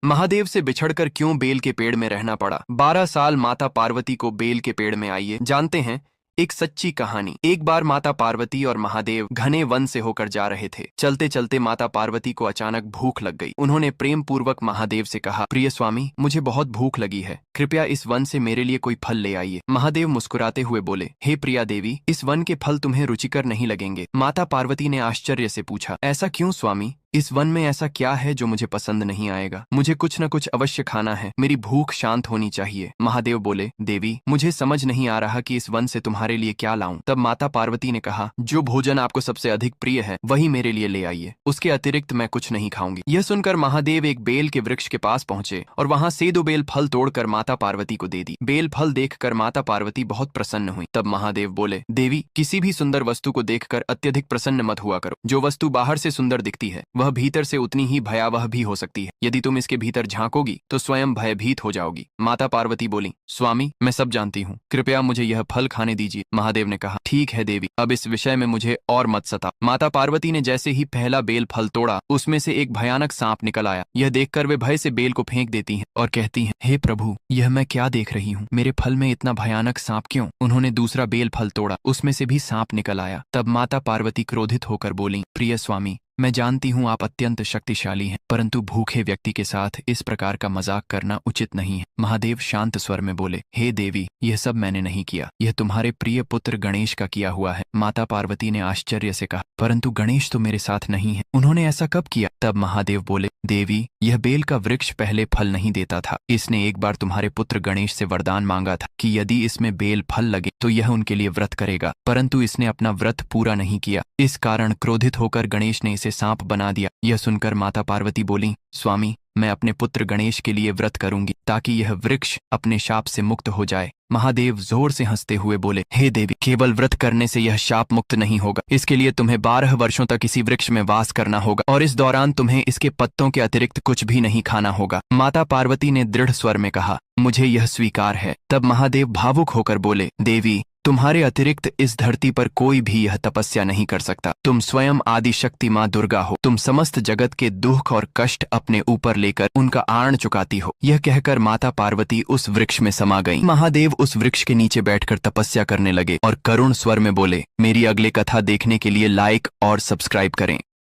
महादेव से बिछड़कर क्यों बेल के पेड़ में रहना पड़ा। 12 साल माता पार्वती को बेल के पेड़ में आइए जानते हैं एक सच्ची कहानी। एक बार माता पार्वती और महादेव घने वन से होकर जा रहे थे। चलते चलते माता पार्वती को अचानक भूख लग गई। उन्होंने प्रेम पूर्वक महादेव से कहा, प्रिय स्वामी, मुझे बहुत भूख लगी है, कृपया इस वन से मेरे लिए कोई फल ले आइए। महादेव मुस्कुराते हुए बोले, हे प्रिया देवी, इस वन के फल तुम्हें रुचिकर नहीं लगेंगे। माता पार्वती ने आश्चर्य से पूछा, ऐसा क्यों स्वामी? इस वन में ऐसा क्या है जो मुझे पसंद नहीं आएगा? मुझे कुछ न कुछ अवश्य खाना है, मेरी भूख शांत होनी चाहिए। महादेव बोले, देवी, मुझे समझ नहीं आ रहा कि इस वन से तुम्हारे लिए क्या लाऊं। तब माता पार्वती ने कहा, जो भोजन आपको सबसे अधिक प्रिय है वही मेरे लिए ले आइए, उसके अतिरिक्त मैं कुछ नहीं खाऊंगी। यह सुनकर महादेव एक बेल के वृक्ष के पास पहुंचे और वहां से 2 बेल फल तोड़कर माता पार्वती को दे दी। बेल फल देखकर माता पार्वती बहुत प्रसन्न हुई। तब महादेव बोले, देवी, किसी भी सुंदर वस्तु को देखकर अत्यधिक प्रसन्न मत हुआ करो। जो वस्तु बाहर से सुंदर दिखती है वह भीतर से उतनी ही भयावह भी हो सकती है। यदि तुम इसके भीतर झांकोगी तो स्वयं भयभीत हो जाओगी। माता पार्वती बोली, स्वामी, मैं सब जानती हूँ, कृपया मुझे यह फल खाने दीजिए। महादेव ने कहा, ठीक है देवी, अब इस विषय में मुझे और मत सता। माता पार्वती ने जैसे ही पहला बेल फल तोड़ा, उसमें से एक भयानक सांप निकल आया। यह देखकर वे भय से बेल को फेंक देती हैं और कहती हैं, हे प्रभु, यह मैं क्या देख रही हूँ? मेरे फल में इतना भयानक सांप क्यों? उन्होंने दूसरा बेल फल तोड़ा, उसमें से भी सांप निकल आया। तब माता पार्वती क्रोधित होकर बोली, प्रिय स्वामी, मैं जानती हूँ आप अत्यंत शक्तिशाली हैं, परंतु भूखे व्यक्ति के साथ इस प्रकार का मजाक करना उचित नहीं है। महादेव शांत स्वर में बोले, हे देवी, यह सब मैंने नहीं किया, यह तुम्हारे प्रिय पुत्र गणेश का किया हुआ है। माता पार्वती ने आश्चर्य से कहा, परंतु गणेश तो मेरे साथ नहीं है, उन्होंने ऐसा कब किया? तब महादेव बोले, देवी, यह बेल का वृक्ष पहले फल नहीं देता था। इसने एक बार तुम्हारे पुत्र गणेश से वरदान मांगा था कि यदि इसमें बेल फल लगे तो यह उनके लिए व्रत करेगा, परंतु इसने अपना व्रत पूरा नहीं किया। इस कारण क्रोधित होकर गणेश ने इसे सांप बना दिया। यह सुनकर माता पार्वती बोली, स्वामी, मैं अपने पुत्र गणेश के लिए व्रत करूंगी ताकि यह वृक्ष अपने शाप से मुक्त हो जाए। महादेव जोर से हंसते हुए बोले, हे देवी, केवल व्रत करने से यह शाप मुक्त नहीं होगा। इसके लिए तुम्हें 12 वर्षों तक इसी वृक्ष में वास करना होगा और इस दौरान तुम्हें इसके पत्तों के अतिरिक्त कुछ भी नहीं खाना होगा। माता पार्वती ने दृढ़ स्वर में कहा, मुझे यह स्वीकार है। तब महादेव भावुक होकर बोले, देवी, तुम्हारे अतिरिक्त इस धरती पर कोई भी यह तपस्या नहीं कर सकता। तुम स्वयं आदि शक्ति माँ दुर्गा हो। तुम समस्त जगत के दुख और कष्ट अपने ऊपर लेकर उनका आर्ण चुकाती हो। यह कहकर माता पार्वती उस वृक्ष में समा गई। महादेव उस वृक्ष के नीचे बैठकर तपस्या करने लगे और करुण स्वर में बोले, मेरी अगली कथा देखने के लिए लाइक और सब्सक्राइब करें।